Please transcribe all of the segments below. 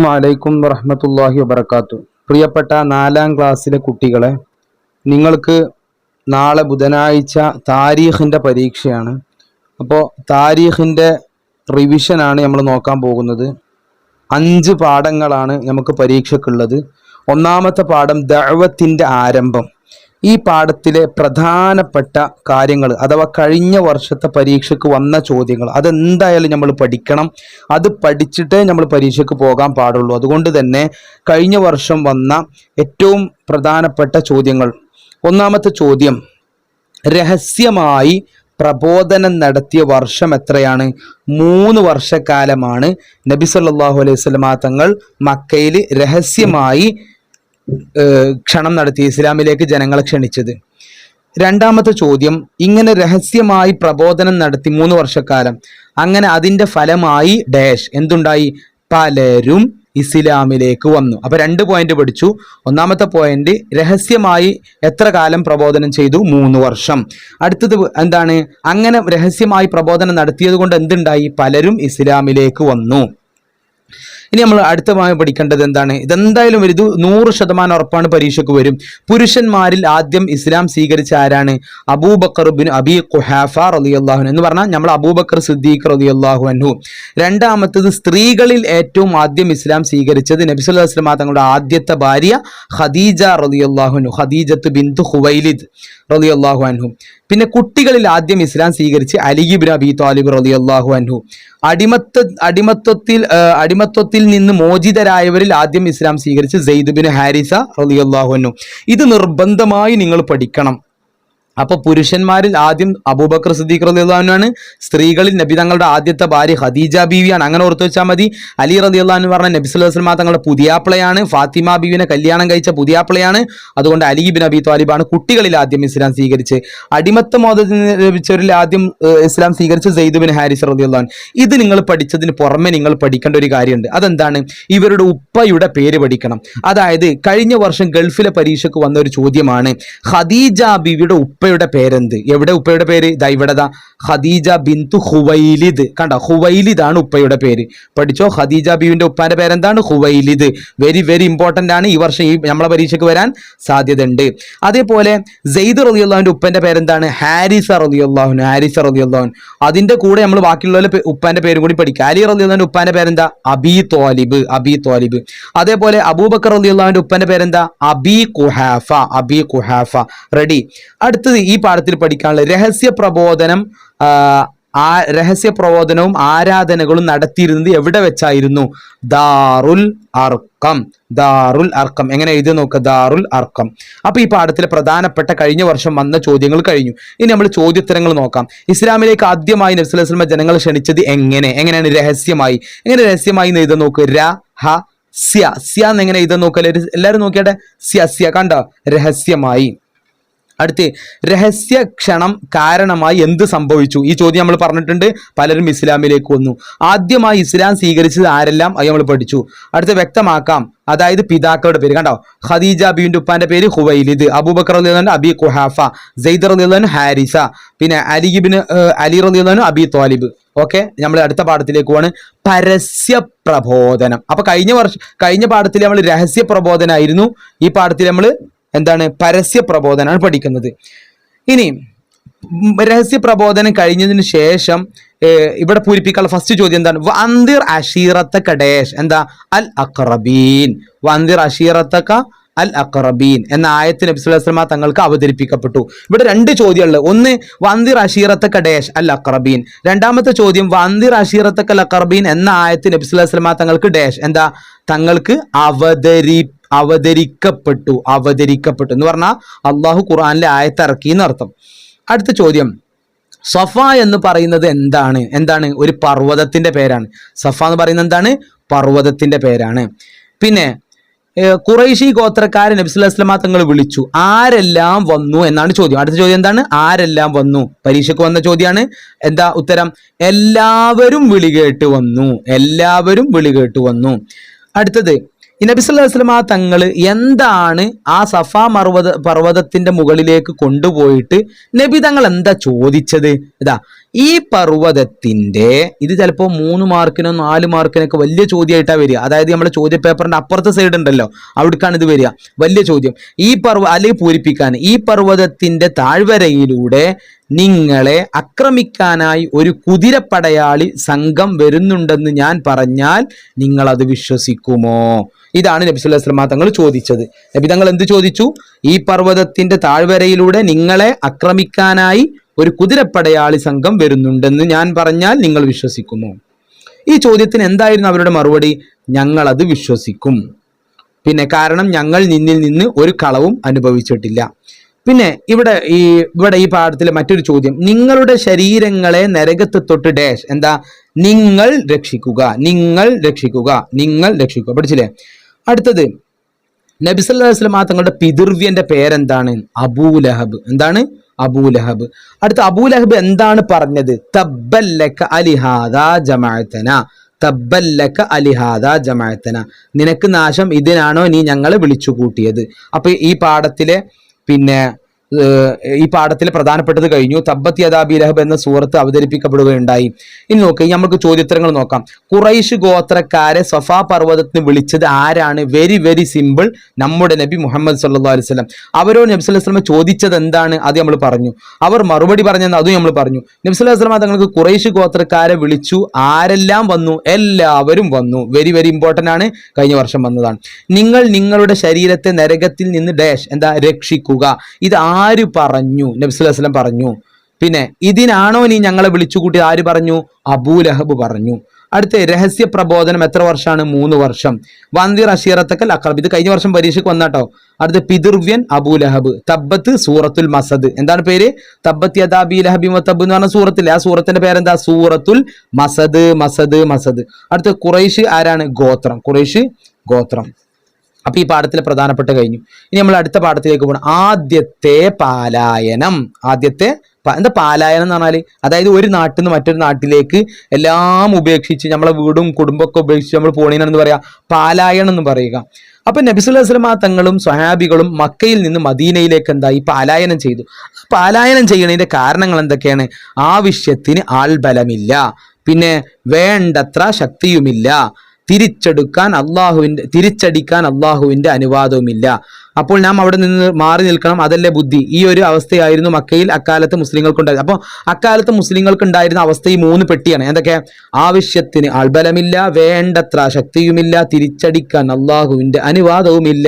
വലൈക്കും വറഹ്മത്തുള്ളാഹി വബറകാതുഹു. പ്രിയപ്പെട്ട 4ാം ക്ലാസ്സിലെ കുട്ടികളെ, നിങ്ങൾക്ക് നാളെ ബുധനാഴ്ച താരീഖിൻ്റെ പരീക്ഷയാണ്. അപ്പോൾ താരീഖിൻ്റെ റിവിഷനാണ് നമ്മൾ നോക്കാൻ പോകുന്നത്. 5 പാഠങ്ങളാണ് നമുക്ക് പരീക്ഷയ്ക്കുള്ളത്. ഒന്നാമത്തെ പാഠം ദഅവത്തിൻ്റെ ആരംഭം. ഈ പാഠത്തിലെ പ്രധാനപ്പെട്ട കാര്യങ്ങൾ അഥവാ കഴിഞ്ഞ വർഷത്തെ പരീക്ഷയ്ക്ക് വന്ന ചോദ്യങ്ങൾ അതെന്തായാലും നമ്മൾ പഠിക്കണം. അത് പഠിച്ചിട്ടേ നമ്മൾ പരീക്ഷയ്ക്ക് പോകാൻ പാടുള്ളൂ. അതുകൊണ്ട് തന്നെ കഴിഞ്ഞ വർഷം വന്ന ഏറ്റവും പ്രധാനപ്പെട്ട ചോദ്യങ്ങൾ. ഒന്നാമത്തെ ചോദ്യം, രഹസ്യമായി പ്രബോധനം നടത്തിയ വർഷം എത്രയാണ്? 3 വർഷക്കാലമാണ് നബി സല്ലല്ലാഹു അലൈഹി വസല്ലം തങ്ങൾ മക്കയിൽ രഹസ്യമായി ക്ഷണം നടത്തി ഇസ്ലാമിലേക്ക് ജനങ്ങളെ ക്ഷണിച്ചത്. രണ്ടാമത്തെ ചോദ്യം, ഇങ്ങനെ രഹസ്യമായി പ്രബോധനം നടത്തി 3 വർഷക്കാലം, അങ്ങനെ അതിൻ്റെ ഫലമായി ഡാഷ് എന്തുണ്ടായി? പലരും ഇസ്ലാമിലേക്ക് വന്നു. അപ്പൊ 2 പോയിന്റ് പഠിച്ചു. ഒന്നാമത്തെ പോയിന്റ്, രഹസ്യമായി എത്ര കാലം പ്രബോധനം ചെയ്തു? 3 വർഷം. അടുത്തത് എന്താണ്? അങ്ങനെ രഹസ്യമായി പ്രബോധനം നടത്തിയത് കൊണ്ട് എന്തുണ്ടായി? പലരും ഇസ്ലാമിലേക്ക് വന്നു. ഇനി നമ്മൾ അടുത്തമായി പഠിക്കേണ്ടത് എന്താണ്? ഇതെന്തായാലും ഇത് 100% ഉറപ്പാണ്, പരീക്ഷയ്ക്ക് വരും. പുരുഷന്മാരിൽ ആദ്യം ഇസ്ലാം സ്വീകരിച്ച ആരാണ്? അബൂബക്കർ ബിൻ അബി ഖുഹാഫ റളിയല്ലാഹു അൻഹു എന്ന് പറഞ്ഞാൽ നമ്മൾ അബൂബക്കർ സിദ്ദീഖ് റളിയല്ലാഹു അൻഹു. രണ്ടാമത്തത്, സ്ത്രീകളിൽ ഏറ്റവും ആദ്യം ഇസ്ലാം സ്വീകരിച്ചത് നബി സല്ലല്ലാഹു അലൈഹി വസല്ലം തങ്ങളുടെ ആദ്യത്തെ ഭാര്യ ഖദീജ റളിയല്ലാഹു അൻഹു, ഖദീജത്ത് ബിൻതു ഖുവൈലിദ് റളിയല്ലാഹു അൻഹു. പിന്നെ കുട്ടികളിൽ ആദ്യം ഇസ്ലാം സ്വീകരിച്ച് അലി ഇബ്നു അബി ത്വാലിബ് റളിയല്ലാഹു അൻഹു. അടിമത്വത്തിൽ നിന്ന് മോചിതരായവരിൽ ആദ്യം ഇസ്ലാം സ്വീകരിച്ച് സെയ്ദ് ബിൻ ഹാരിസ റളിയല്ലാഹു അൻഹു. ഇത് നിർബന്ധമായി നിങ്ങൾ പഠിക്കണം. അപ്പോൾ പുരുഷന്മാരിൽ ആദ്യം അബൂബക്കർ സിദ്ദീഖ് റളിയല്ലാഹു അൻഹു ആണ്. സ്ത്രീകളിൽ നബി തങ്ങളുടെ ആദ്യത്തെ ഭാര്യ ഖദീജ ബീവിയാണ്. അങ്ങനെ ഓർത്തു വെച്ചാൽ മതി. അലി റളിയല്ലാഹു അൻഹു പറഞ്ഞ നബി സല്ലല്ലാഹു അലൈഹി വസല്ലം തങ്ങളുടെ പുതിയാപ്പിളയാണ്. ഫാത്തിമ ബീവിനെ കല്യാണം കഴിച്ച പുതിയാപ്പിളയാണ്. അതുകൊണ്ട് അലി ഇബ്നു അബി ത്വാലിബാണ് കുട്ടികളിൽ ആദ്യം ഇസ്ലാം സ്വീകരിച്ച്. അടിമത്ത മോചനം ലഭിച്ചവരിൽ ആദ്യം ഇസ്ലാം സ്വീകരിച്ച് സെയ്ദ് ബിൻ ഹാരിസ റളിയല്ലാഹു അൻഹു. ഇത് നിങ്ങൾ പഠിച്ചതിന് പുറമെ നിങ്ങൾ പഠിക്കേണ്ട ഒരു കാര്യമുണ്ട്. അതെന്താണ്? ഇവരുടെ ഉപ്പയുടെ പേര് പഠിക്കണം. അതായത് കഴിഞ്ഞ വർഷം ഗൾഫിലെ പരീക്ഷയ്ക്ക് വന്ന ഒരു ചോദ്യമാണ്, ഖദീജ ബീവിയുടെ ഉപ്പയുടെ പേരെന്ത്? എവിടെ ഉപ്പയുടെ പേര്? ഇവിടെതാ, ഖദീജ ബിന്തു ഖുവൈലിദ്. കണ്ട, ഖുവൈലിദ് ആണ് ഉപ്പയുടെ പേര്. പഠിച്ചോ? ഖദീജ ബീവിന്റെ ഉപ്പാന്റെ പേരെന്താണ്? ഖുവൈലിദ്. വെരി വെരി ഇമ്പോർട്ടന്റ് ആണ്. ഈ വർഷം നമ്മളെ പരീക്ഷയ്ക്ക് വരാൻ സാധ്യതയുണ്ട്. അതേപോലെ സെയ്ദ് റളിയല്ലാഹുവിന്റെ ഉപ്പന്റെ പേരെന്താണ്? ഹാരിസ റളിയല്ലാഹു അൻഹു. ഹാരിസ റളിയല്ലാഹു അൻഹു. അതിന്റെ കൂടെ നമ്മൾ ബാക്കിയുള്ള ഉപ്പാന്റെ പേരും കൂടി പഠിക്കുക. അലി റളിയല്ലാഹുവിന്റെ ഉപ്പാന്റെ പേരെന്താ? അബി ത്വാലിബ്. അബി ത്വാലിബ്. അതേപോലെ അബൂബക്കർ റളിയല്ലാഹുവിന്റെ ഉപ്പന്റെ പേരെന്താ? അബി ഖുഹാഫ. അബി ഖുഹാഫ. റെഡി. അടുത്തത് ഈ പാഠത്തിൽ പഠിക്കാനുള്ള രഹസ്യ പ്രബോധനവും ആരാധനകളും നടത്തിയിരുന്നത് എവിടെ വെച്ചായിരുന്നു? ദാറുൽ അർക്കം. ദാറുൽ അർക്കം. എങ്ങനെ എഴുതി നോക്കുക? ദാറുൽ അർക്കം. അപ്പൊ ഈ പാഠത്തിലെ പ്രധാനപ്പെട്ട കഴിഞ്ഞ വർഷം വന്ന ചോദ്യങ്ങൾ കഴിഞ്ഞു. ഇനി നമ്മൾ ചോദ്യോത്തരങ്ങൾ നോക്കാം. ഇസ്ലാമിലേക്ക് ആദ്യമായി നബി സല്ലല്ലാഹു അലൈഹി വസല്ലം ജനങ്ങളെ ക്ഷണിച്ചത് എങ്ങനെയാണ്? രഹസ്യമായി. എങ്ങനെ രഹസ്യമായി എന്ന് എഴുതാൻ നോക്ക്. സ്യ എന്നെങ്ങനെ എഴുതാൻ നോക്കല്ലേ? എല്ലാവരും നോക്കിയാട്ടെ. സ്യ. കണ്ടോ? രഹസ്യമായി. അടുത്ത്, രഹസ്യ ക്ഷണം കാരണമായി എന്ത് സംഭവിച്ചു? ഈ ചോദ്യം നമ്മൾ പറഞ്ഞിട്ടുണ്ട്. പലരും ഇസ്ലാമിലേക്ക് വന്നു. ആദ്യമായി ഇസ്ലാം സ്വീകരിച്ചത് ആരെല്ലാം? അത് നമ്മൾ പഠിച്ചു. അടുത്ത്, വ്യക്തമാക്കാം. അതായത് പിതാക്കളുടെ പേര്. കണ്ടോ? ഖദീജ ബീവിന്റെ ഉപ്പാന്റെ പേര് ഖുവൈലിദ്, അബൂബക്കർ റളിയല്ലാഹു അൻഹു അബി ഖുഹാഫ, സെയ്ദ് റളിയല്ലാഹു അൻഹു ഹാരിസ, പിന്നെ അലി റളിയല്ലാഹു അൻഹു അബി ത്വാലിബ്. ഓക്കെ, നമ്മൾ അടുത്ത പാഠത്തിലേക്ക് പോവാണ്. പരസ്യ പ്രബോധനം. അപ്പൊ കഴിഞ്ഞ പാഠത്തിൽ നമ്മൾ രഹസ്യ പ്രബോധനമായിരുന്നു. ഈ പാഠത്തിൽ നമ്മൾ എന്താണ്? പരസ്യ പ്രബോധനമാണ് പഠിക്കുന്നത്. ഇനി രഹസ്യ പ്രബോധനം കഴിഞ്ഞതിന് ശേഷം ഇവിടെ പൂരിപ്പിക്കാനുള്ള ഫസ്റ്റ് ചോദ്യം എന്താണ്? വന്ദിർ അഷീറത്തക ഡാഷ്. എന്താ? അൽ അഖറബീൻ. വന്ദിർ അഷീറത്തക അൽ അഖറബീൻ എന്ന ആയത്ത് നബി സല്ലല്ലാഹു അലൈഹി വസല്ലം തങ്ങൾക്ക് അവതരിപ്പിക്കപ്പെട്ടു. ഇവിടെ 2 ചോദ്യമുള്ളത്. ഒന്ന്, വന്ദിർ അഷീറത്തക ഡാഷ് അൽ അഖറബീൻ. രണ്ടാമത്തെ ചോദ്യം, വന്ദിർ അഷീറത്തക അൽ അഖറബീൻ എന്ന ആയത്ത് നബി സല്ലല്ലാഹു അലൈഹി വസല്ലം തങ്ങൾക്ക് ഡാഷ്. എന്താ? തങ്ങൾക്ക് അവതരിക്കപ്പെട്ടു എന്ന് പറഞ്ഞാൽ അള്ളാഹു ഖുർആനിലെ ആയത്ത് ഇറക്കി എന്നർത്ഥം. അടുത്ത ചോദ്യം, സഫ എന്ന് പറയുന്നത് എന്താണ്? ഒരു പർവ്വതത്തിന്റെ പേരാണ്. സഫ എന്ന് പറയുന്നത് എന്താണ്? പർവ്വതത്തിന്റെ പേരാണ്. പിന്നെ ഖുറൈശി ഗോത്രക്കാരെ നബി സല്ലല്ലാഹു അലൈഹി വസല്ലം തങ്ങൾ വിളിച്ചു. ആരെല്ലാം വന്നു എന്നാണ് ചോദ്യം. അടുത്ത ചോദ്യം എന്താണ്? ആരെല്ലാം വന്നു? പരീക്ഷയ്ക്ക് വന്ന ചോദ്യമാണ്. എന്താ ഉത്തരം? എല്ലാവരും വിളികേട്ട് വന്നു. എല്ലാവരും വിളികേട്ട് വന്നു. അടുത്തത്, ഈ നബി സല്ലല്ലാഹു അലൈഹി വസല്ലം തങ്ങൾ എന്താണ് ആ സഫാ പർവ്വതത്തിന്റെ മുകളിലേക്ക് കൊണ്ടുപോയിട്ട് നബി തങ്ങൾ എന്താ ചോദിച്ചത്? ഇതാ, ഈ പർവ്വതത്തിന്റെ, ഇത് ചിലപ്പോൾ 3 മാർക്കിനോ 4 മാർക്കിനൊക്കെ വലിയ ചോദ്യമായിട്ടാണ് വരിക. അതായത് നമ്മുടെ ചോദ്യ പേപ്പറിന്റെ അപ്പുറത്തെ സൈഡ് ഉണ്ടല്ലോ, അവിടേക്കാണ് ഇത് വരിക, വലിയ ചോദ്യം. ഈ അല്ലെങ്കിൽ പൂരിപ്പിക്കാൻ, ഈ പർവ്വതത്തിന്റെ താഴ്വരയിലൂടെ നിങ്ങളെ ആക്രമിക്കാനായി ഒരു കുതിരപ്പടയാളി സംഘം വരുന്നുണ്ടെന്ന് ഞാൻ പറഞ്ഞാൽ നിങ്ങൾ അത് വിശ്വസിക്കുമോ? ഇതാണ് നബി സല്ലല്ലാഹു അലൈഹി വസല്ലം തങ്ങൾ ചോദിച്ചത്. നബി തങ്ങൾ എന്ത് ചോദിച്ചു? ഈ പർവ്വതത്തിന്റെ താഴ്വരയിലൂടെ നിങ്ങളെ ആക്രമിക്കാനായി ഒരു കുതിരപ്പടയാളി സംഘം വരുന്നുണ്ടെന്ന് ഞാൻ പറഞ്ഞാൽ നിങ്ങൾ വിശ്വസിക്കുമോ? ഈ ചോദ്യത്തിന് എന്തായിരുന്നു അവരുടെ മറുപടി? ഞങ്ങളത് വിശ്വസിക്കും. പിന്നെ കാരണം ഞങ്ങൾ നിന്നിൽ നിന്ന് ഒരു കളവും അനുഭവിച്ചിട്ടില്ല. പിന്നെ ഇവിടെ ഈ പാഠത്തിലെ മറ്റൊരു ചോദ്യം, നിങ്ങളുടെ ശരീരങ്ങളെ നരകത്ത് തൊട്ട് ഡാഷ്, എന്താ? നിങ്ങൾ രക്ഷിക്കുക, നിങ്ങൾ രക്ഷിക്കുക, നിങ്ങൾ രക്ഷിക്കുക. പഠിച്ചില്ലേ? അടുത്തത്, നബി സല്ലല്ലാഹു അലൈഹി വസല്ലം തങ്ങളുടെ പിതൃവ്യന്റെ പേരെന്താണ്? അബൂലഹബ്. എന്താണ്? അബൂലഹബ്. അടുത്ത, അബൂലഹബ് എന്താണ് പറഞ്ഞത്? തബ്ബല്ലക അലിഹാദാ ജമഅതന, തബ്ബല്ലക അലിഹാദാ ജമഅതന, നിനക്ക് നാശം, ഇതിനാണോ നീ ഞങ്ങളെ വിളിച്ചു കൂട്ടിയത്? അപ്പൊ ഈ പാഠത്തിലെ പ്രധാനപ്പെട്ടത് കഴിഞ്ഞു. തബ്ബത് യദാ അബീ ലഹബ് എന്ന സൂറത്ത് അവതരിപ്പിക്കപ്പെടുകയുണ്ടായി. ഇനി നോക്കുക, നമുക്ക് ചോദ്യോത്തരങ്ങൾ നോക്കാം. ഖുറൈശ് ഗോത്രക്കാരെ സഫാ പർവ്വതത്തിന് വിളിച്ചത് ആരാണ്? വെരി വെരി സിമ്പിൾ, നമ്മുടെ നബി മുഹമ്മദ് സല്ലല്ലാഹു അലൈഹി വസല്ലം. അവരോട് നബി സല്ലല്ലാഹു അലൈഹി വസല്ലം ചോദിച്ചത് എന്താണ്? അത് നമ്മൾ പറഞ്ഞു. അവർ മറുപടി പറഞ്ഞത് അതും നമ്മൾ പറഞ്ഞു. നബി സല്ലല്ലാഹു അലൈഹി വസല്ലം തങ്ങൾക്ക് ഖുറൈശ് ഗോത്രക്കാരെ വിളിച്ചു. ആരെല്ലാം വന്നു? എല്ലാവരും വന്നു. വെരി വെരി ഇമ്പോർട്ടൻ്റ് ആണ്, കഴിഞ്ഞ വർഷം വന്നതാണ്. നിങ്ങൾ നിങ്ങളുടെ ശരീരത്തെ നരകത്തിൽ നിന്ന് ഡാഷ്, എന്താ? രക്ഷിക്കുക. ഇത് ആര് പറഞ്ഞു? നബി സല്ലല്ലാഹു അലൈഹി വസല്ലം പറഞ്ഞു. പിന്നെ ഇതിനാണോ നീ ഞങ്ങളെ വിളിച്ചുകൂട്ടി? ആര് പറഞ്ഞു? അബൂലഹബ് പറഞ്ഞു. അടുത്ത, രഹസ്യ പ്രബോധനം എത്ര വർഷമാണ്? 3 വർഷം. വന്ദിർ അഷീറത്തക്കൽ അഖറബ്, ഇത് കഴിഞ്ഞ വർഷം പരീക്ഷയ്ക്ക് വന്നാട്ടോ. അടുത്ത, പിതൃവ്യൻ അബൂലഹബ്. തബ്ബത്ത് സൂറത്തുൽ മസദ്. എന്താണ് പേര്? തബ്ബത് യദാ അബീ ലഹബിൻ വതബ്ബ് എന്ന് പറഞ്ഞ സൂറത്തില്ലേ, ആ സൂറത്തിന്റെ പേരെന്താ? സൂറത്തുൽ മസദ്, മസദ്, മസദ്. അടുത്ത, ഖുറൈശ് ആരാണ്? ഗോത്രം, ഖുറൈശ് ഗോത്രം. അപ്പൊ ഈ പാഠത്തിലെ പ്രധാനപ്പെട്ട കഴിഞ്ഞു. ഇനി നമ്മൾ അടുത്ത പാഠത്തിലേക്ക് പോകണം. ആദ്യത്തെ പാലായനം. എന്താ പാലായനം എന്ന് പറഞ്ഞാൽ? അതായത് ഒരു നാട്ടിൽ നിന്ന് മറ്റൊരു നാട്ടിലേക്ക് എല്ലാം ഉപേക്ഷിച്ച്, നമ്മളെ വീടും കുടുംബമൊക്കെ ഉപേക്ഷിച്ച് നമ്മൾ പോണീനെന്ന് പറയാ പാലായനം എന്ന് പറയുക. അപ്പൊ നബി സല്ലല്ലാഹു അലൈഹി വസല്ലം തങ്ങളും സ്വഹാബികളും മക്കയിൽ നിന്ന് മദീനയിലേക്ക് എന്തായി? പാലായനം ചെയ്തു. പാലായനം ചെയ്യുന്നതിന്റെ കാരണങ്ങൾ എന്തൊക്കെയാണ്? ആവശ്യത്തിന് ആൾബലമില്ല, പിന്നെ വേണ്ടത്ര ശക്തിയുമില്ല, തിരിച്ചടിക്കാൻ അള്ളാഹുവിന്റെ അനുവാദവുമില്ല. അപ്പോൾ നാം അവിടെ നിന്ന് മാറി നിൽക്കണം, അതല്ലേ ബുദ്ധി. ഈ ഒരു അവസ്ഥയായിരുന്നു മക്കയിൽ അക്കാലത്ത് മുസ്ലിങ്ങൾക്കുണ്ടായത്. അപ്പോൾ അക്കാലത്ത് മുസ്ലിങ്ങൾക്ക് ഉണ്ടായിരുന്ന അവസ്ഥ ഈ 3 പെട്ടിയാണ്. എന്തൊക്കെ? ആവശ്യത്തിന് ആൾബലമില്ല, വേണ്ടത്ര ശക്തിയുമില്ല, തിരിച്ചടിക്കാൻ അള്ളാഹുവിന്റെ അനുവാദവുമില്ല.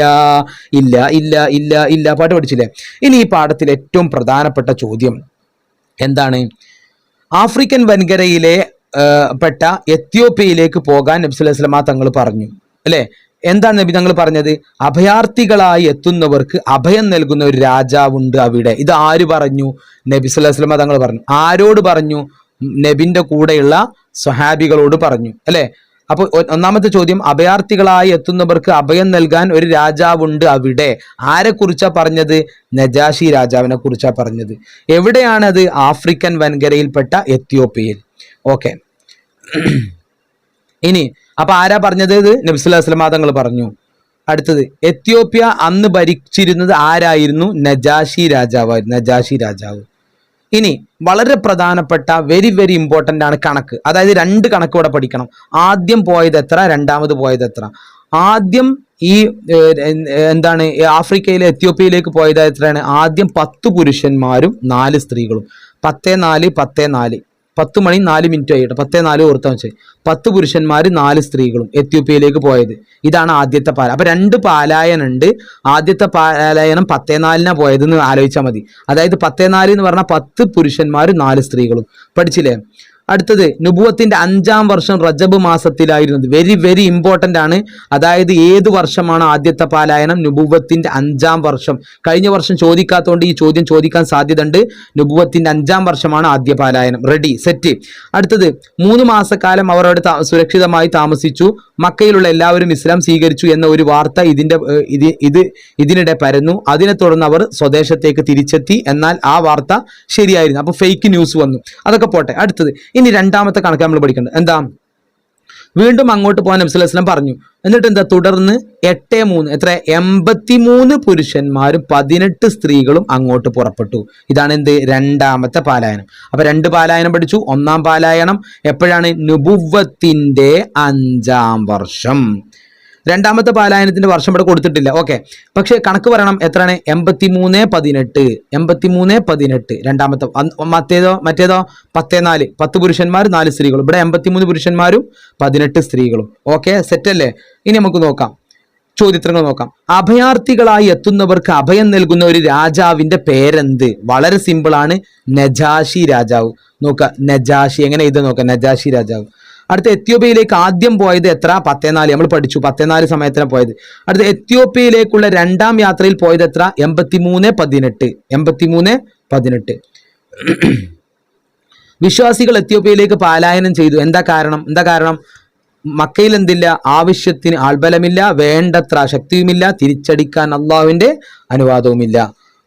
ഇല്ല ഇല്ല ഇല്ല ഇല്ല. പാട്ട് പഠിച്ചില്ലേ? ഇനി ഈ പാഠത്തിൽ ഏറ്റവും പ്രധാനപ്പെട്ട ചോദ്യം എന്താണ്? ആഫ്രിക്കൻ വൻകരയിലെ പെട്ട എത്യോപ്യയിലേക്ക് പോകാൻ നബി സല്ലല്ലാഹു അലൈഹി വസല്ലം തങ്ങൾ പറഞ്ഞു, അല്ലെ? എന്താണ് നബി തങ്ങൾ പറഞ്ഞത്? അഭയാർത്ഥികളായി എത്തുന്നവർക്ക് അഭയം നൽകുന്ന ഒരു രാജാവുണ്ട് അവിടെ. ഇത് ആര് പറഞ്ഞു? നബി സല്ലല്ലാഹു അലൈഹി വസല്ലം തങ്ങൾ പറഞ്ഞു. ആരോട് പറഞ്ഞു? നബിന്റെ കൂടെയുള്ള സ്വഹാബികളോട് പറഞ്ഞു, അല്ലെ? അപ്പൊ ഒന്നാമത്തെ ചോദ്യം, അഭയാർത്ഥികളായി എത്തുന്നവർക്ക് അഭയം നൽകാൻ ഒരു രാജാവുണ്ട് അവിടെ. ആരെ കുറിച്ചാ പറഞ്ഞത്? നജാഷി രാജാവിനെ കുറിച്ചാ പറഞ്ഞത്. എവിടെയാണത്? ആഫ്രിക്കൻ വൻകരയിൽപ്പെട്ട എത്യോപ്യയിൽ. ഓക്കെ, ഇനി അപ്പൊ ആരാ പറഞ്ഞത്? ഇത് നബി സല്ലല്ലാഹു അലൈഹി വസല്ലം തങ്ങൾ പറഞ്ഞു. അടുത്തത്, എത്യോപ്യ അന്ന് ഭരിച്ചിരുന്നത് ആരായിരുന്നു? നജാഷി രാജാവായിരുന്നു, നജാഷി രാജാവ്. ഇനി വളരെ പ്രധാനപ്പെട്ട വെരി വെരി ഇമ്പോർട്ടൻ്റ് ആണ് കണക്ക്. അതായത് 2 കണക്ക് ഇവിടെ പഠിക്കണം. ആദ്യം പോയത് എത്ര, രണ്ടാമത് പോയത് എത്ര. ആദ്യം ഈ ആഫ്രിക്കയിലെ എത്യോപ്യയിലേക്ക് പോയത് എത്രയാണ്? ആദ്യം 10 പുരുഷന്മാരും 4 സ്ത്രീകളും. 10-4 10-4 10 മണി 4 മിനിറ്റ് ആയിട്ട് 10-4 ഓർത്താൻ വെച്ച് 10 പുരുഷന്മാര് 4 സ്ത്രീകളും എത്യോപ്യയിലേക്ക് പോയത്. ഇതാണ് ആദ്യത്തെ പാല. അപ്പൊ 2 പാലായനുണ്ട്. ആദ്യത്തെ പാലായനം 10-4 പോയതെന്ന് ആലോചിച്ചാൽ മതി. അതായത് 10-4 എന്ന് പറഞ്ഞാൽ 10 പുരുഷന്മാരും 4 സ്ത്രീകളും. പഠിച്ചില്ലേ? അടുത്തത്, നുബുവത്തിന്റെ 5-ാം വർഷം റജബ് മാസത്തിലായിരുന്നത്. വെരി വെരി ഇമ്പോർട്ടൻ്റ് ആണ്. അതായത് ഏത് വർഷമാണ് ആദ്യത്തെ പാലായനം? നുബുവത്തിന്റെ 5-ാം വർഷം. കഴിഞ്ഞ വർഷം ചോദിക്കാത്തതുകൊണ്ട് ഈ ചോദ്യം ചോദിക്കാൻ സാധ്യത ഉണ്ട്. നുബുവത്തിന്റെ 5-ാം വർഷമാണ് ആദ്യ പാലായനം. Ready, set. അടുത്തത്, 3 മാസക്കാലം അവർ അവിടെ സുരക്ഷിതമായി താമസിച്ചു. മക്കയിലുള്ള എല്ലാവരും ഇസ്ലാം സ്വീകരിച്ചു എന്ന ഒരു വാർത്ത ഇതിനിടെ പരന്നു. അതിനെ തുടർന്ന് അവർ സ്വദേശത്തേക്ക് തിരിച്ചെത്തി. എന്നാൽ ആ വാർത്ത ശരിയായിരുന്നു. അപ്പൊ ഫേക്ക് ന്യൂസ് വന്നു. അതൊക്കെ പോട്ടെ. അടുത്തത്, ഇനി 2-ാമത്തെ കണക്ക് നമ്മൾ പഠിക്കേണ്ടത് എന്താ? വീണ്ടും അങ്ങോട്ട് പോകാൻ നബി സല്ലല്ലാഹു അലൈഹി വസല്ലം പറഞ്ഞു. എന്നിട്ട് എന്താ തുടർന്ന് 8-3 എത്ര 83 പുരുഷന്മാരും 18 സ്ത്രീകളും അങ്ങോട്ട് പുറപ്പെട്ടു. ഇതാണ് എന്ത് രണ്ടാമത്തെ പാലായനം. അപ്പൊ 2 പാലായനം പഠിച്ചു. ഒന്നാം പാലായനം എപ്പോഴാണ്? നുബുവ്വത്തിന്റെ 5-ാം വർഷം. രണ്ടാമത്തെ പാലായനത്തിന്റെ വർഷം ഇവിടെ കൊടുത്തിട്ടില്ല. ഓക്കെ, പക്ഷെ കണക്ക് പറയണം. എത്രയാണ്? 83-18 രണ്ടാമത്തെ. മറ്റേതോ 10-4 10 പുരുഷന്മാർ 4 സ്ത്രീകളും. ഇവിടെ 83 പുരുഷന്മാരും 18 സ്ത്രീകളും. ഓക്കെ, സെറ്റ് അല്ലേ? ഇനി നമുക്ക് നോക്കാം, ചോദ്യങ്ങൾ നോക്കാം. അഭയാർത്ഥികളായി എത്തുന്നവർക്ക് അഭയം നൽകുന്ന ഒരു രാജാവിന്റെ പേരെന്ത്? വളരെ സിമ്പിൾ ആണ്, നജാഷി രാജാവ്. നോക്ക, നജാഷി എങ്ങനെ ഇത് നോക്കാം, നജാഷി രാജാവ്. അടുത്ത എത്യോപ്യയിലേക്ക് ആദ്യം പോയത് എത്ര? 10-4 നമ്മൾ പഠിച്ചു, 10-4 സമയത്തിനാണ് പോയത്. അടുത്ത എത്യോപ്യയിലേക്കുള്ള രണ്ടാം യാത്രയിൽ പോയത് എത്ര? 83-18 വിശ്വാസികൾ എത്യോപ്യയിലേക്ക് പാലായനം ചെയ്തു. എന്താ കാരണം? മക്കയിൽ എന്തില്ല? ആവശ്യത്തിന് ആൾബലമില്ല, വേണ്ടത്ര ശക്തിയുമില്ല, തിരിച്ചടിക്കാൻ അള്ളാഹുവിന്റെ അനുവാദവുമില്ല.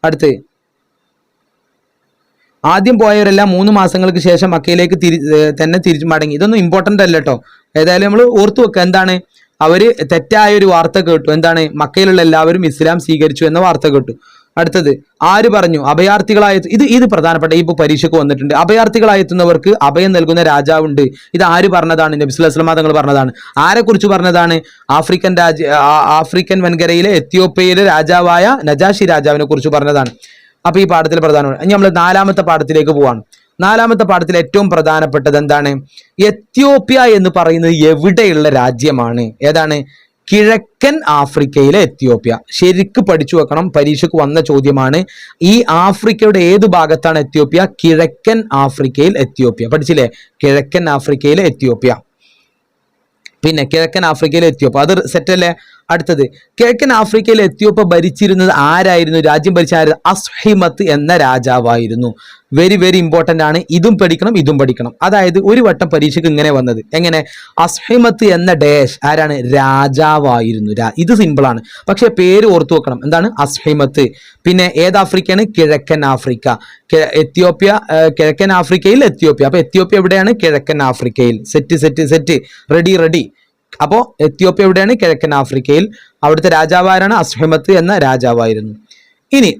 അടുത്ത് ആദ്യം പോയവരെല്ലാം 3 മാസങ്ങൾക്ക് ശേഷം മക്കയിലേക്ക് തന്നെ തിരിച്ചു മടങ്ങി. ഇതൊന്നും ഇമ്പോർട്ടൻ്റ് അല്ല കേട്ടോ. ഏതായാലും നമ്മൾ ഓർത്തു വെക്കുക, എന്താണ് അവര് തെറ്റായ ഒരു വാർത്ത കേട്ടു. എന്താണ്? മക്കയിലുള്ള എല്ലാവരും ഇസ്ലാം സ്വീകരിച്ചു എന്ന വാർത്ത കേട്ടു. അടുത്തത് ആര് പറഞ്ഞു? അഭയാർത്ഥികളായി ഇത് പ്രധാനപ്പെട്ട ഈ പരീക്ഷയ്ക്ക് വന്നിട്ടുണ്ട്. അഭയാർത്ഥികളായി എത്തുന്നവർക്ക് അഭയം നൽകുന്ന രാജാവുണ്ട്. ഇത് ആര് പറഞ്ഞതാണ്? നബി സ്വല്ലല്ലാഹു അലൈഹി വസല്ലം തങ്ങൾ പറഞ്ഞതാണ്. ആരെ കുറിച്ച് പറഞ്ഞതാണ്? ആഫ്രിക്കൻ വൻകരയിലെ എത്യോപ്യയിലെ രാജാവായ നജാഷി രാജാവിനെ കുറിച്ച് പറഞ്ഞതാണ്. അപ്പൊ ഈ പാഠത്തിൽ പ്രധാനമാണ്. ഇനി നമ്മൾ 4ാമത്തെ പാഠത്തിലേക്ക് പോവാണ്. 4ാമത്തെ പാഠത്തിൽ ഏറ്റവും പ്രധാനപ്പെട്ടത് എന്താണ്? എത്യോപ്യ എന്ന് പറയുന്നത് എവിടെയുള്ള രാജ്യമാണ്? ഏതാണ്? കിഴക്കൻ ആഫ്രിക്കയിലെ എത്യോപ്യ. ശരിക്ക് പഠിച്ചു വെക്കണം, പരീക്ഷയ്ക്ക് വന്ന ചോദ്യമാണ്. ഈ ആഫ്രിക്കയുടെ ഏത് ഭാഗത്താണ് എത്യോപ്യ? കിഴക്കൻ ആഫ്രിക്കയിൽ എത്യോപ്യ. പഠിച്ചില്ലേ? കിഴക്കൻ ആഫ്രിക്കയിലെ എത്യോപ്യ. പിന്നെ കിഴക്കൻ ആഫ്രിക്കയിലെ എത്യോപ്യ, അത് സെറ്റ് അല്ലേ? അടുത്തത് കിഴക്കൻ ആഫ്രിക്കയിലെ എത്യോപ്യ ഭരിച്ചിരുന്നത് ആരായിരുന്നു? രാജ്യം ഭരിച്ച ആരായിരുന്നു? അസ്ഹിമത്ത് എന്ന രാജാവായിരുന്നു. വെരി വെരി ഇമ്പോർട്ടൻ്റ് ആണ്. ഇതും പഠിക്കണം. അതായത് ഒരു വട്ടം പരീക്ഷയ്ക്ക് ഇങ്ങനെ വന്നത്. എങ്ങനെ? അസ്ഹിമത്ത് എന്ന ഡാഷ് ആരാണ്? രാജാവായിരുന്നു. ഇത് സിമ്പിളാണ്, പക്ഷെ പേര് ഓർത്തു വെക്കണം. എന്താണ്? അസ്ഹിമത്ത്. പിന്നെ ഏത് ആഫ്രിക്കയാണ്? കിഴക്കൻ ആഫ്രിക്ക. എത്യോപ്യ കിഴക്കൻ ആഫ്രിക്കയിൽ എത്യോപ്യ. അപ്പൊ എത്യോപ്യ എവിടെയാണ്? കിഴക്കൻ ആഫ്രിക്കയിൽ. Set ready. അപ്പോ എത്യോപ്യ എവിടെയാണ്? കിഴക്കൻ ആഫ്രിക്കയിൽ. അവിടുത്തെ രാജാവാരാണ്? അസ്ഹിമത്ത് എന്ന രാജാവായിരുന്നു. ഇനി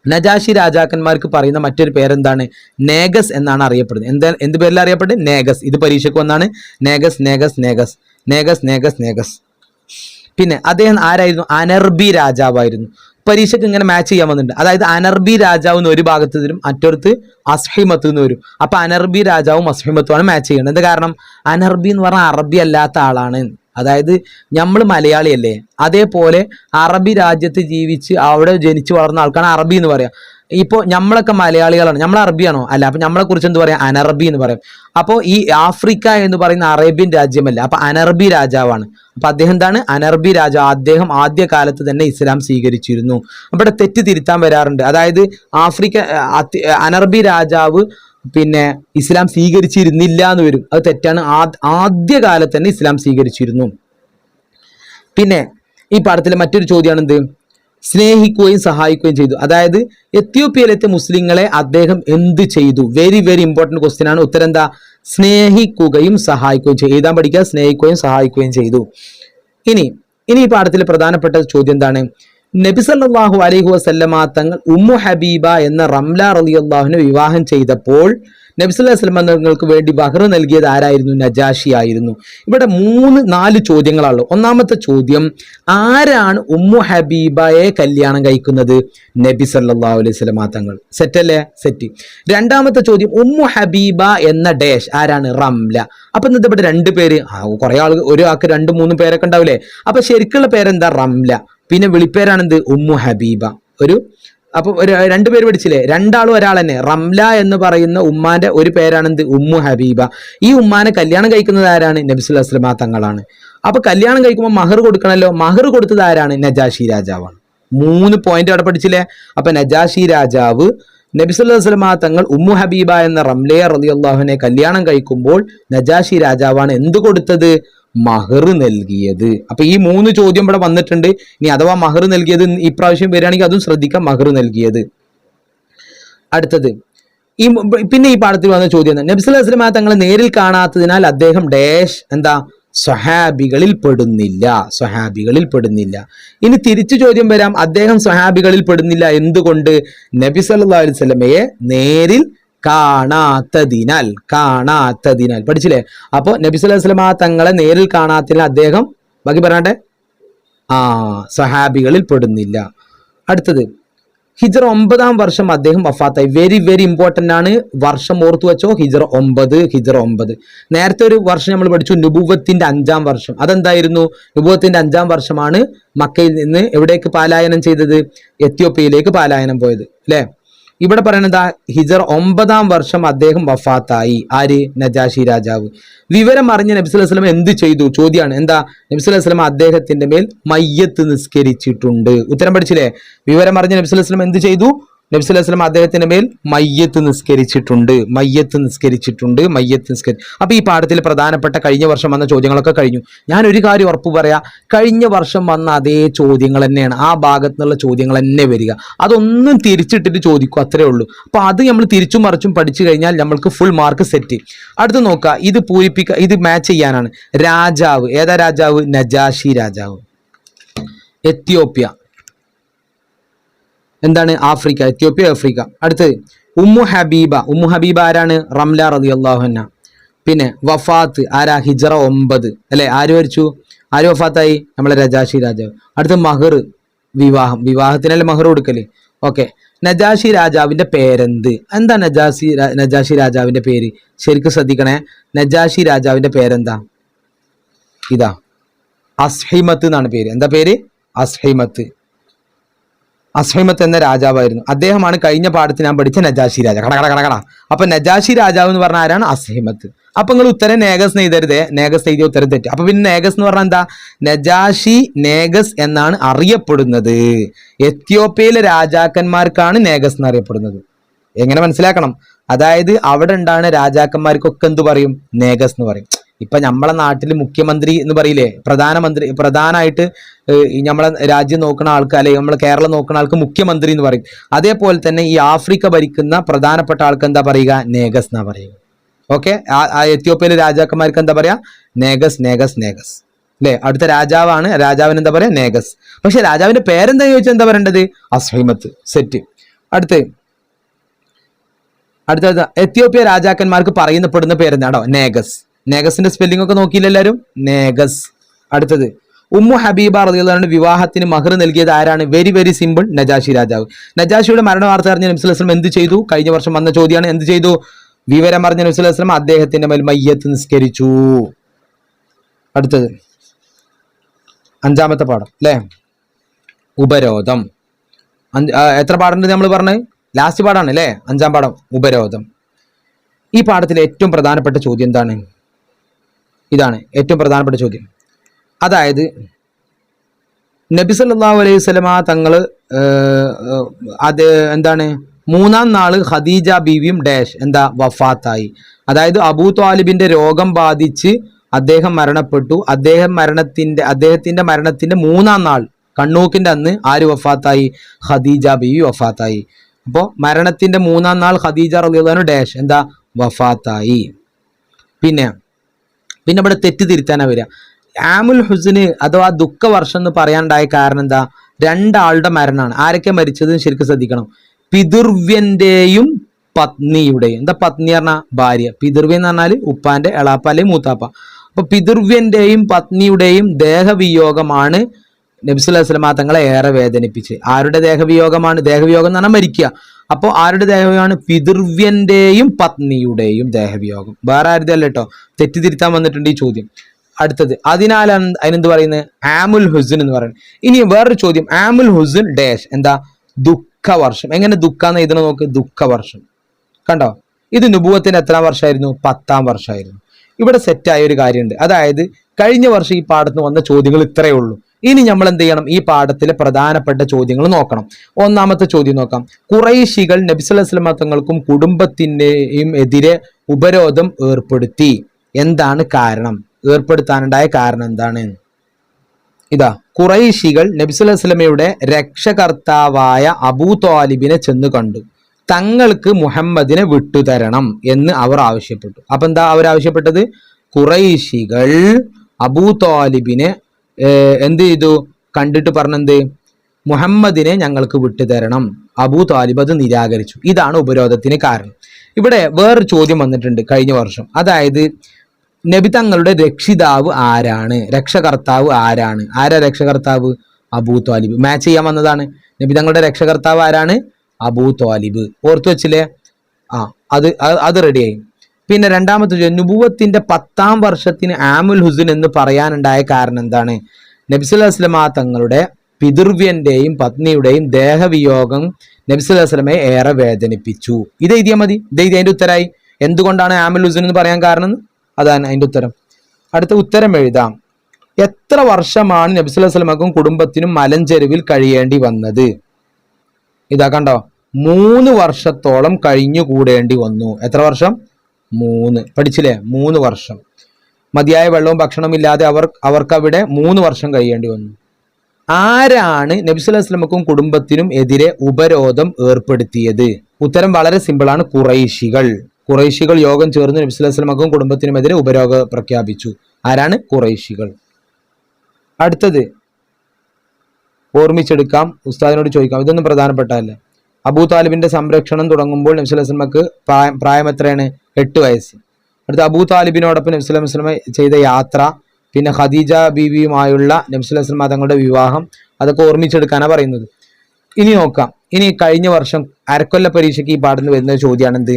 നജാഷി രാജാക്കന്മാർക്ക് പറയുന്ന മറ്റൊരു പേരെന്താണ്? നേഗസ് എന്നാണ് അറിയപ്പെടുന്നത്. എന്ത് പേരിൽ അറിയപ്പെടുന്നത്? നേഗസ്. ഇത് പരീക്ഷയ്ക്ക് വന്നാണ്. നേഗസ്. പിന്നെ അദ്ദേഹം ആരായിരുന്നു? അനർബി രാജാവായിരുന്നു. പരീക്ഷയ്ക്ക് ഇങ്ങനെ മാച്ച് ചെയ്യാൻ വന്നിട്ടുണ്ട്. അതായത് അനർബി രാജാവ് എന്ന് ഒരു ഭാഗത്ത് വരും, മറ്റൊരുത്ത് അസ്ഹിമത്ത് എന്ന് വരും. അപ്പൊ അനർബി രാജാവും അസ്ഹിമത്തുമാണ് മാച്ച് ചെയ്യുന്നത്. എന്ത് കാരണം? അനർബി എന്ന് പറഞ്ഞാൽ അറബി അല്ലാത്ത ആളാണ്. അതായത് നമ്മൾ മലയാളിയല്ലേ, അതേപോലെ അറബി രാജ്യത്ത് ജീവിച്ച് അവിടെ ജനിച്ചു വളർന്ന ആൾക്കാണ് അറബി എന്ന് പറയാം. ഇപ്പോൾ നമ്മളൊക്കെ മലയാളികളാണ്, നമ്മൾ അറബിയാണോ? അല്ല. അപ്പൊ നമ്മളെ കുറിച്ച് എന്ത് പറയാം? അനർബി എന്ന് പറയും. അപ്പോൾ ഈ ആഫ്രിക്ക എന്ന് പറയുന്ന അറേബ്യൻ രാജ്യമല്ല, അപ്പൊ അനർബി രാജാവാണ്. അപ്പൊ അദ്ദേഹം എന്താണ്? അനർബി രാജാവ്. അദ്ദേഹം ആദ്യ കാലത്ത് തന്നെ ഇസ്ലാം സ്വീകരിച്ചിരുന്നു. ഇവിടെ തെറ്റ് തിരുത്താൻ വരാറുണ്ട്. അതായത് അനർബി രാജാവ് പിന്നെ ഇസ്ലാം സ്വീകരിച്ചിരുന്നില്ല എന്ന് വരും. അത് തെറ്റാണ്. ആദ്യ കാലത്ത് തന്നെ ഇസ്ലാം സ്വീകരിച്ചിരുന്നു. പിന്നെ ഈ പാഠത്തിലെ മറ്റൊരു ചോദ്യമാണ് എന്ത്? സ്നേഹിക്കുകയും സഹായിക്കുകയും ചെയ്തു. അതായത് എത്യോപ്യയിലെത്തിയ മുസ്ലിങ്ങളെ അദ്ദേഹം എന്ത് ചെയ്തു? വെരി വെരി ഇമ്പോർട്ടന്റ് ക്വസ്റ്റ്യൻ ആണ്. ഉത്തരം എന്താ? സ്നേഹിക്കുകയും സഹായിക്കുകയും ചെയ്തു. എഴുതാൻ പഠിക്കുക. സ്നേഹിക്കുകയും സഹായിക്കുകയും ചെയ്തു. ഇനി ഈ പാഠത്തിൽ പ്രധാനപ്പെട്ട ചോദ്യം എന്താണ്? നബി സല്ലല്ലാഹു അലൈഹി വസല്ലമ തങ്ങൾ ഉമ്മു ഹബീബ എന്ന റംല റളിയല്ലാഹുവിനെ വിവാഹം ചെയ്തപ്പോൾ നബി സല്ലല്ലാഹു അലൈഹി വസല്ലം തങ്ങൾക്ക് വേണ്ടി ബഹർ നൽകിയത് ആരായിരുന്നു? നജാഷി ആയിരുന്നു. ഇവിടെ 3-4 ചോദ്യങ്ങളാണല്ലോ. ഒന്നാമത്തെ ചോദ്യം, ആരാണ് ഉമ്മു ഹബീബയെ കല്യാണം കഴിക്കുന്നത്? നബി സല്ലല്ലാഹു അലൈഹി വസല്ലമ തങ്ങൾ. സെറ്റ് അല്ലേ? സെറ്റ്. രണ്ടാമത്തെ ചോദ്യം, ഉമ്മു ഹബീബ എന്ന ഡാഷ് ആരാണ്? റംല. അപ്പൊ ഇന്നത്തെ ഇവിടെ 2 പേര്, കുറെ ആൾ ഒരാൾക്ക് 2-3 പേരൊക്കെ ഉണ്ടാവില്ലേ? അപ്പൊ ശരിക്കുള്ള പേരെന്താ? റംല. പിന്നെ വിളിപ്പേരാണെന്ത്? ഉമ്മു ഹബീബ. അപ്പൊ 2 പേര് പഠിച്ചില്ലേ? 2 ആളും ഒരാൾ തന്നെ. റംല എന്ന് പറയുന്ന ഉമ്മാന്റെ ഒരു പേരാണെന്ത്? ഉമ്മു ഹബീബ. ഈ ഉമ്മാനെ കല്യാണം കഴിക്കുന്നത് ആരാണ്? നബി സല്ലല്ലാഹു അലൈഹി വസല്ലം തങ്ങളാണ്. അപ്പൊ കല്യാണം കഴിക്കുമ്പോൾ മഹർ കൊടുക്കണമല്ലോ. മഹർ കൊടുത്തത് ആരാണ്? നജാഷി രാജാവാണ്. 3 പോയിന്റ് അവിടെ പഠിച്ചില്ലേ? അപ്പൊ നജാഷി രാജാവ് നബി സല്ലല്ലാഹു അലൈഹി വസല്ലം തങ്ങൾ ഉമ്മു ഹബീബ എന്ന റംലയെ റളിയല്ലാഹുവിനെ കല്യാണം കഴിക്കുമ്പോൾ നജാഷി രാജാവാണ് എന്ത് കൊടുത്തത്? മഹർ നൽകിയത്. അപ്പൊ ഈ 3 ചോദ്യം ഇവിടെ വന്നിട്ടുണ്ട്. ഇനി അഥവാ മഹർ നൽകിയത് ഇപ്രാവശ്യം വരികയാണെങ്കിൽ അതും ശ്രദ്ധിക്കാം. മഹർ നൽകിയത്. അടുത്തത് പിന്നെ ഈ പാഠത്തിൽ വന്ന ചോദ്യം, നബി സല്ലല്ലാഹു അലൈഹി വസല്ലം തങ്ങളെ നേരിൽ കാണാത്തതിനാൽ അദ്ദേഹം ഡാഷ് എന്താ? സ്വഹാബികളിൽ പെടുന്നില്ല. ഇനി തിരിച്ചു ചോദ്യം വരാം, അദ്ദേഹം സ്വഹാബികളിൽ പെടുന്നില്ല എന്തുകൊണ്ട്? നബി സല്ലല്ലാഹു അലൈഹി വസല്ലമയെ നേരിൽ കാണാത്തതിനാൽ. പഠിച്ചില്ലേ? അപ്പൊ നബി സല്ലല്ലാഹു അലൈഹി വസല്ലമ തങ്ങളെ നേരിൽ കാണാത്തതിനാൽ അദ്ദേഹം ബാക്കി പറയട്ടെ സ്വഹാബികളിൽ പെടുന്നില്ല. അടുത്തത് ഹിജ്റ 9-ാം വർഷം അദ്ദേഹം വഫാത്തായി. വെരി വെരി ഇമ്പോർട്ടന്റ് ആണ്, വർഷം ഓർത്തു വെച്ചോ. ഹിജ്റ 9. നേരത്തെ ഒരു വർഷം നമ്മൾ പഠിച്ചു, നുബുവത്തിന്റെ 5-ാം വർഷം. അതെന്തായിരുന്നു? നുബുവത്തിന്റെ 5-ാം വർഷമാണ് മക്കയിൽ നിന്ന് എവിടേക്ക് പലായനം ചെയ്തത്? എത്യോപ്യയിലേക്ക് പലായനം പോയത് അല്ലെ? ഇവിടെ പറയുന്നത് ഹിജ്റ 9-ാം വർഷം അദ്ദേഹം വഫാത്തായി. ആര്? നജാഷി രാജാവ്. വിവരം അറിഞ്ഞ നബി സല്ലല്ലാഹു അലൈഹി വസല്ലം എന്ത് ചെയ്തു? ചോദ്യമാണ്. എന്താ? നബി സല്ലല്ലാഹു അലൈഹി വസല്ലം അദ്ദേഹത്തിന്റെ മേൽ മയ്യത്ത് നിസ്കരിച്ചിട്ടുണ്ട്. ഉത്തരം പഠിച്ചില്ലേ? വിവരം അറിഞ്ഞ നബി സല്ലല്ലാഹു അലൈഹി വസല്ലം എന്ത് ചെയ്തു? നബി സല്ലല്ലാഹു അലൈഹി വസല്ലം അദ്ദേഹത്തിന്റെ മേൽ മയ്യത്ത് നിസ്കരിച്ചിട്ടുണ്ട്. അപ്പൊ ഈ പാഠത്തിൽ പ്രധാനപ്പെട്ട കഴിഞ്ഞ വർഷം വന്ന ചോദ്യങ്ങളൊക്കെ കഴിഞ്ഞു. ഞാൻ ഒരു കാര്യം ഉറപ്പ് പറയാ, കഴിഞ്ഞ വർഷം വന്ന അതേ ചോദ്യങ്ങൾ തന്നെയാണ്, ആ ഭാഗത്തു നിന്നുള്ള ചോദ്യങ്ങൾ തന്നെ വരിക. അതൊന്നും തിരിച്ചിട്ടിട്ട് ചോദിക്കും, അത്രേ ഉള്ളൂ. അപ്പൊ അത് നമ്മൾ തിരിച്ചും മറിച്ചും പഠിച്ചു കഴിഞ്ഞാൽ നമ്മൾക്ക് ഫുൾ മാർക്ക് സെറ്റ്. അടുത്ത് നോക്കുക, ഇത് ഇത് മാച്ച് ചെയ്യാനാണ്. രാജാവ് ഏതാ? രാജാവ് നജാഷി രാജാവ്. എത്യോപ്യ എന്താണ്? ആഫ്രിക്ക. Ethiopia Africa. അടുത്തത് ഉമ്മു ഹബീബ ആരാണ്? റംല റളിയല്ലാഹു അൻഹ. പിന്നെ വഫാത്ത് ആരാ? ഹിജ്റ 9 അല്ലെ? ആര് മരിച്ചു? ആര് വഫാത്തായി? നമ്മളെ നജാഷി രാജാവ്. അടുത്ത മഹർ, വിവാഹത്തിനല്ലേ മഹർ കൊടുക്കല്? ഓക്കെ. നജാഷി രാജാവിന്റെ പേരെന്ത്? എന്താ നജാഷി രാജാവിന്റെ പേര്? ശരിക്കും ശ്രദ്ധിക്കണേ. നജാഷി രാജാവിന്റെ പേരെന്താ? ഇതാ അസ്ഹിമത്ത് എന്നാണ് പേര്. എന്താ പേര്? അസ്ഹിമത്ത് എന്ന രാജാവായിരുന്നു. അദ്ദേഹമാണ് കഴിഞ്ഞ പാഠത്തിൽ ഞാൻ പഠിച്ച നജാഷി രാജാവ്. കട. അപ്പൊ നജാഷി രാജാവ് എന്ന് പറഞ്ഞ ആരാണ്? അസ്ഹിമത്ത്. അപ്പൊ നിങ്ങൾ ഉത്തരം നേഗസ് എഴുതരുതേ. നേഗസ് എഴുതിയ ഉത്തരം തെറ്റ്. അപ്പൊ പിന്നെ നേഗസ് എന്ന് പറഞ്ഞാൽ എന്താ? നജാഷി നേഗസ് എന്നാണ് അറിയപ്പെടുന്നത്. എത്യോപ്യയിലെ രാജാക്കന്മാർക്കാണ് നേഗസ് എന്ന് അറിയപ്പെടുന്നത്. എങ്ങനെ മനസ്സിലാക്കണം? അതായത് അവിടെ ഉണ്ടാകുന്ന രാജാക്കന്മാർക്കൊക്കെ എന്ത് പറയും? നേഗസ് എന്ന് പറയും. ഇപ്പൊ നമ്മളെ നാട്ടിൽ മുഖ്യമന്ത്രി എന്ന് പറയില്ലേ? പ്രധാനമായിട്ട് നമ്മളെ രാജ്യം നോക്കുന്ന ആൾക്ക്, അല്ലെങ്കിൽ നമ്മളെ കേരളം നോക്കുന്ന ആൾക്ക് മുഖ്യമന്ത്രി എന്ന് പറയും. അതേപോലെ തന്നെ ഈ ആഫ്രിക്ക ഭരിക്കുന്ന പ്രധാനപ്പെട്ട ആൾക്ക് എന്താ പറയുക? നേഗസ് എന്നാ പറയുക. ഓക്കെ. ആ എത്യോപ്യയിലെ രാജാക്കന്മാർക്ക് എന്താ പറയാ? നേഗസ് അല്ലെ? അടുത്ത രാജാവാണ്. രാജാവിന് എന്താ പറയാ? നേഗസ്. പക്ഷെ രാജാവിന്റെ പേരെന്താ ചോദിച്ചാൽ എന്താ പറയേണ്ടത്? അസ്ഹിമത്ത്. സെറ്റ്. അടുത്ത എത്യോപ്യ രാജാക്കന്മാർക്ക് പറയുന്നപ്പെടുന്ന പേരെന്താണോ? നേഗസിന്റെ സ്പെല്ലിംഗ് ഒക്കെ നോക്കിയില്ല എല്ലാവരും? നേഗസ്. അടുത്തത് ഉമ്മു ഹബീബ റളിയല്ലാഹു അൻഹ വിവാഹത്തിന് മഹർ നൽകിയത് ആരാണ്? വെരി വെരി സിമ്പിൾ, നജാഷി രാജാവ്. നജാഷിയുടെ മരണ വാർത്ത അറിഞ്ഞ നബി സല്ലല്ലാഹു അലൈഹി വസല്ലം എന്ത് ചെയ്തു? കഴിഞ്ഞ വർഷം വന്ന ചോദ്യമാണ്. എന്ത് ചെയ്തു? വിവരം അറിഞ്ഞ നബി സല്ലല്ലാഹു അലൈഹി വസല്ലം അദ്ദേഹത്തിന്റെ മേൽ മയ്യത്ത് നിസ്കരിച്ചു. അടുത്തത് 5-ാമത്തെ പാഠം അല്ലെ? ഉപരോധം. എത്ര പാഠമുണ്ട് നമ്മൾ പറഞ്ഞത്? ലാസ്റ്റ് പാഠമാണ് അല്ലെ? 5-ാം പാഠം ഉപരോധം. ഈ പാഠത്തിലെ ഏറ്റവും പ്രധാനപ്പെട്ട ചോദ്യം എന്താണ്? ഇതാണ് ഏറ്റവും പ്രധാനപ്പെട്ട ചോദ്യം. അതായത് നബി സല്ലല്ലാഹു അലൈഹി വസല്ലമ തങ്ങള് അത് എന്താണ്? 3-ാം നാള് ഖദീജ ബീവിയും എന്താ? വഫാത്തായി. അതായത് അബൂ ത്വാലിബിന്റെ രോഗം ബാധിച്ച് അദ്ദേഹം മരണപ്പെട്ടു. അദ്ദേഹത്തിന്റെ മരണത്തിന്റെ 3-ാം നാൾ കണ്ണൂക്കിന്റെ അന്ന് ആര് വഫാത്തായി? ഖദീജ ബീവി വഫാത്തായി. അപ്പോൾ മരണത്തിന്റെ 3-ാം നാൾ ഖദീജ റളിയല്ലാഹു അൻഹ എന്താ? വഫാത്തായി. പിന്നെ ഇവിടെ തെറ്റ് തിരുത്താനാ വരിക. ആമുൽ ഹുസ്ന് അഥവാ ദുഃഖവർഷം എന്ന് പറയാനുണ്ടായ കാരണം എന്താ? 2 ആളുടെ മരണമാണ്. ആരൊക്കെ മരിച്ചത് ശരിക്കും ശ്രദ്ധിക്കണം. പിതൃവ്യന്റെയും പത്നിയുടെയും. എന്താ പത്നി പറഞ്ഞാൽ? ഭാര്യ. പിതൃവ്യൻ എന്ന് പറഞ്ഞാൽ ഉപ്പാന്റെ എളാപ്പ അല്ലെങ്കിൽ മൂത്താപ്പ. അപ്പൊ പിതൃവ്യന്റെയും പത്നിയുടെയും ദേഹവിയോഗമാണ് നബി സല്ലല്ലാഹു അലൈഹി വസല്ലം തങ്ങളെ ഏറെ വേദനിപ്പിച്ച്. ആരുടെ ദേഹവിയോഗമാണ്? ദേഹവിയോഗം എന്ന് പറഞ്ഞാൽ മരിക്കുക. അപ്പോൾ ആരുടെ ദേഹവിയോഗമാണ്? പിതൃവ്യന്റെയും പത്നിയുടെയും ദേഹവിയോഗം. വേറെ ആരുടെ അല്ല കേട്ടോ. തെറ്റിതിരുത്താൻ വന്നിട്ടുണ്ട് ഈ ചോദ്യം. അടുത്തത് അതിനാലാണ് അതിനെന്ത് പറയുന്നത്? ആമുൽ ഹുസ്ൻ എന്ന് പറയുന്നത്. ഇനി വേറൊരു ചോദ്യം. ആമുൽ ഹുസ്ൻ എന്താ? ദുഃഖവർഷം. എങ്ങനെ ദുഃഖാന്ന് എഴുതണ നോക്ക്? ദുഃഖവർഷം. കണ്ടോ? ഇത് നുബുവത്തിന്റെ എത്രാം വർഷമായിരുന്നു? 10-ാം വർഷമായിരുന്നു. ഇവിടെ സെറ്റായ ഒരു കാര്യമുണ്ട്. അതായത് കഴിഞ്ഞ വർഷം ഈ പാഠത്തിന് വന്ന ചോദ്യങ്ങൾ ഇത്രയേ ഉള്ളൂ. ഇനി നമ്മൾ എന്ത് ചെയ്യണം? ഈ പാഠത്തിലെ പ്രധാനപ്പെട്ട ചോദ്യങ്ങൾ നോക്കണം. 1-ാമത്തെ ചോദ്യം നോക്കാം. ഖുറൈശികൾ നബി സല്ലല്ലാഹു അലൈഹി വസല്ലം തങ്ങൾക്കും കുടുംബത്തിന്റെയും എതിരെ ഉപരോധം ഏർപ്പെടുത്തി. എന്താണ് കാരണം? ഏർപ്പെടുത്താനുണ്ടായ കാരണം എന്താണ്? ഇതാ, ഖുറൈശികൾ നബി സല്ലല്ലാഹു അലൈഹി വസല്ലമയുടെ രക്ഷകർത്താവായ അബൂ ത്വാലിബിനെ ചെന്ന് കണ്ടു. തങ്ങൾക്ക് മുഹമ്മദിനെ വിട്ടുതരണം എന്ന് അവർ ആവശ്യപ്പെട്ടു. അപ്പൊ എന്താ അവർ ആവശ്യപ്പെട്ടത്? ഖുറൈശികൾ അബൂ ത്വാലിബിനെ എന്ത് ചെയ്തു? കണ്ടിട്ട് പറഞ്ഞെന്ത്? മുഹമ്മദിനെ ഞങ്ങൾക്ക് വിട്ടുതരണം. അബൂ ത്വാലിബ് അത് നിരാകരിച്ചു. ഇതാണ് ഉപരോധത്തിന് കാരണം. ഇവിടെ വേറൊരു ചോദ്യം വന്നിട്ടുണ്ട് കഴിഞ്ഞ വർഷം. അതായത് നബി തങ്ങളുടെ രക്ഷിതാവ് ആരാണ്? രക്ഷകർത്താവ് ആരാണ്? ആരാ രക്ഷകർത്താവ്? അബൂ ത്വാലിബ്. മാച്ച് ചെയ്യാൻ വന്നതാണ്. നബി തങ്ങളുടെ രക്ഷകർത്താവ് ആരാണ്? അബൂ ത്വാലിബ്. ഓർത്തു വെച്ചില്ലേ? അത് റെഡിയായി. പിന്നെ രണ്ടാമത്തെ ചോദ്യം, നുബുവത്തിന്റെ 10-ാം വർഷത്തിന് ആമുൽ ഹുസ്ൻ എന്ന് പറയാനുണ്ടായ കാരണം എന്താണ്? നബി സല്ലല്ലാഹു അലൈഹി വസല്ലമ തങ്ങളുടെ പിതൃവ്യന്റെയും പത്നിയുടെയും ദേഹവിയോഗം നബി സല്ലല്ലാഹു അലൈഹി വസല്ലമയെ ഏറെ വേദനിപ്പിച്ചു. ഇത് എഴുതിയാൽ മതി. ഇത് എഴുതി അതിന്റെ ഉത്തരമായി. എന്തുകൊണ്ടാണ് ആമുൽ ഹുസ്ൻ എന്ന് പറയാൻ കാരണം? അതാണ് അതിന്റെ ഉത്തരം. അടുത്ത ഉത്തരം എഴുതാം. എത്ര വർഷമാണ് നബി സല്ലല്ലാഹു അലൈഹി വസല്ലമക്കും കുടുംബത്തിനും മലഞ്ചെരുവിൽ കഴിയേണ്ടി വന്നത്? ഇതാ കണ്ടോ, 3 വർഷത്തോളം കഴിഞ്ഞു കൂടേണ്ടി വന്നു. എത്ര വർഷം? 3. പഠിച്ചില്ലേ? 3 വർഷം. മതിയായ വെള്ളവും ഭക്ഷണവും ഇല്ലാതെ അവർക്ക് അവിടെ 3 വർഷം കഴിയേണ്ടി വന്നു. ആരാണ് നബി സല്ലല്ലാഹു അലൈഹി വസല്ലമക്കും കുടുംബത്തിനും എതിരെ ഉപരോധം ഏർപ്പെടുത്തിയത്? ഉത്തരം വളരെ സിമ്പിളാണ്. ഖുറൈശികൾ യോഗം ചേർന്ന് നബി സല്ലല്ലാഹു അലൈഹി വസല്ലമക്കും കുടുംബത്തിനുമെതിരെ ഉപരോധം പ്രഖ്യാപിച്ചു. ആരാണ്? ഖുറൈശികൾ. അടുത്തത് ഓർമ്മിച്ചെടുക്കാം, ഉസ്താദിനോട് ചോദിക്കാം. ഇതൊന്നും പ്രധാനപ്പെട്ടതല്ല. അബൂ താലിബിന്റെ സംരക്ഷണം തുടങ്ങുമ്പോൾ നബി സല്ലല്ലാഹു അലൈഹി വസല്ലമക്ക് പ്രായം എത്രയാണ്? 8 വയസ്സ്. അടുത്ത അബൂ താലിബിനോടൊപ്പം നബി സല്ലല്ലാഹു അലൈഹി വസല്ലമ ചെയ്ത യാത്ര, പിന്നെ ഖദീജ ബീവിയുമായുള്ള നബി സല്ലല്ലാഹു അലൈഹി വസല്ലമ തങ്ങളുടെ വിവാഹം, അതൊക്കെ ഓർമ്മിച്ചെടുക്കാനാണ് പറയുന്നത്. ഇനി നോക്കാം. ഇനി കഴിഞ്ഞ വർഷം അരക്കൊല്ല പരീക്ഷയ്ക്ക് ഈ പാടുന്ന വരുന്ന ചോദ്യമാണ് എന്ത്?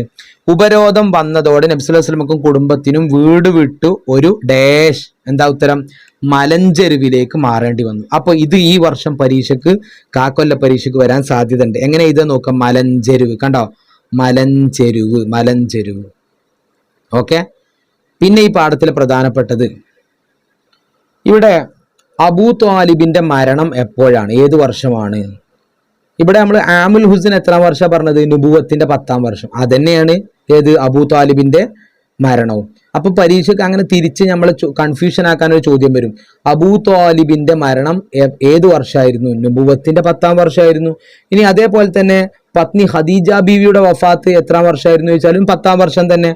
ഉപരോധം വന്നതോടെ നബി സല്ലല്ലാഹു അലൈഹി വസല്ലമക്കും കുടുംബത്തിനും വീട് വിട്ടു ഒരു ഡാഷ്, എന്താ ഉത്തരം? മലഞ്ചെരുവിലേക്ക് മാറേണ്ടി വന്നു. അപ്പൊ ഇത് ഈ വർഷം പരീക്ഷക്ക്, കാക്കൊല്ല പരീക്ഷയ്ക്ക് വരാൻ സാധ്യത ഉണ്ട്. എങ്ങനെ ഇത് നോക്കാം? മലഞ്ചെരുവ്. കണ്ടോ? മലഞ്ചെരുവ്. ഓക്കെ. പിന്നെ ഈ പാഠത്തിൽ പ്രധാനപ്പെട്ടത്, ഇവിടെ അബൂ ത്വാലിബിന്റെ മരണം എപ്പോഴാണ്? ഏത് വർഷമാണ്? ഇവിടെ നമ്മൾ ആമുൽ ഹുസ്ൻ എത്രാം വർഷം പറഞ്ഞത്? നുബുവത്തിന്റെ 10-ാം വർഷം. അതന്നെയാണ് ഏത്? അബൂ ത്വാലിബിന്റെ മരണവും. അപ്പൊ പരീക്ഷയ്ക്ക് അങ്ങനെ തിരിച്ച് നമ്മൾ കൺഫ്യൂഷൻ ആക്കാൻ ഒരു ചോദ്യം വരും. അബൂ ത്വാലിബിന്റെ മരണം ഏത് വർഷമായിരുന്നു? നുബുവത്തിന്റെ 10-ാം വർഷമായിരുന്നു. ഇനി അതേപോലെ തന്നെ പത്നി ഖദീജ ബീവിയുടെ വഫാത്ത് എത്രാം വർഷമായിരുന്നു ചോദിച്ചാലും 10-ാം വർഷം തന്നെ.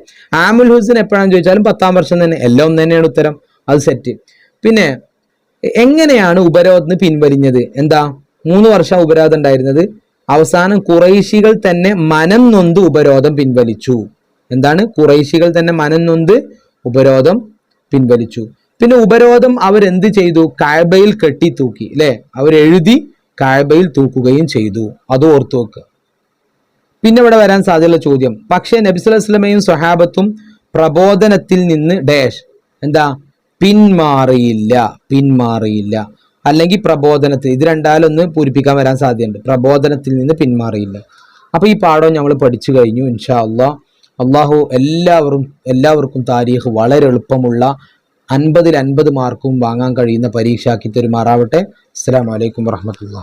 ആമുൽ ഹുസ്ൻ എപ്പോഴാണെന്ന് ചോദിച്ചാലും 10-ാം വർഷം തന്നെ. എല്ലാം ഒന്ന് തന്നെയാണ് ഉത്തരം. അത് സെറ്റ്. പിന്നെ എങ്ങനെയാണ് ഉപരോധത്തിന് പിൻവലിഞ്ഞത്? എന്താ? 3 വർഷം ഉപരോധം ഉണ്ടായിരുന്നത്. അവസാനം ഖുറൈശികൾ തന്നെ മനം നൊന്ത് ഉപരോധം പിൻവലിച്ചു. എന്താണ്? ഖുറൈശികൾ തന്നെ മനം നൊന്ത് ഉപരോധം പിൻവലിച്ചു. പിന്നെ ഉപരോധം അവരെന്ത് ചെയ്തു? കഅബയിൽ കെട്ടി തൂക്കി, അല്ലെ? അവരെഴുതി കഅബയിൽ തൂക്കുകയും ചെയ്തു. അത് ഓർത്തു വെക്കുക. പിന്നെ ഇവിടെ വരാൻ സാധ്യതയുള്ള ചോദ്യം, പക്ഷേ നബി സല്ലല്ലാഹു അലൈഹി വസല്ലമയും സ്വഹാബത്തും പ്രബോധനത്തിൽ നിന്ന് ഡാഷ്, എന്താ? പിന്മാറിയില്ല. അല്ലെങ്കിൽ പ്രബോധനത്തിൽ, ഇത് രണ്ടാലൊന്ന് പൂരിപ്പിക്കാൻ വരാൻ സാധ്യതയുണ്ട്. പ്രബോധനത്തിൽ നിന്ന് പിന്മാറിയില്ല. അപ്പൊ ഈ പാഠം നമ്മൾ പഠിച്ചു കഴിഞ്ഞു. ഇൻഷാ അല്ലാഹ്. അള്ളാഹു എല്ലാവർക്കും താരീഖ് വളരെ എളുപ്പമുള്ള 50-ൽ 50 മാർക്കും വാങ്ങാൻ കഴിയുന്ന പരീക്ഷ ആക്കി തരുമാറാവട്ടെ. അസ്സലാമു അലൈക്കും വറഹ്മത്തുള്ളാഹി.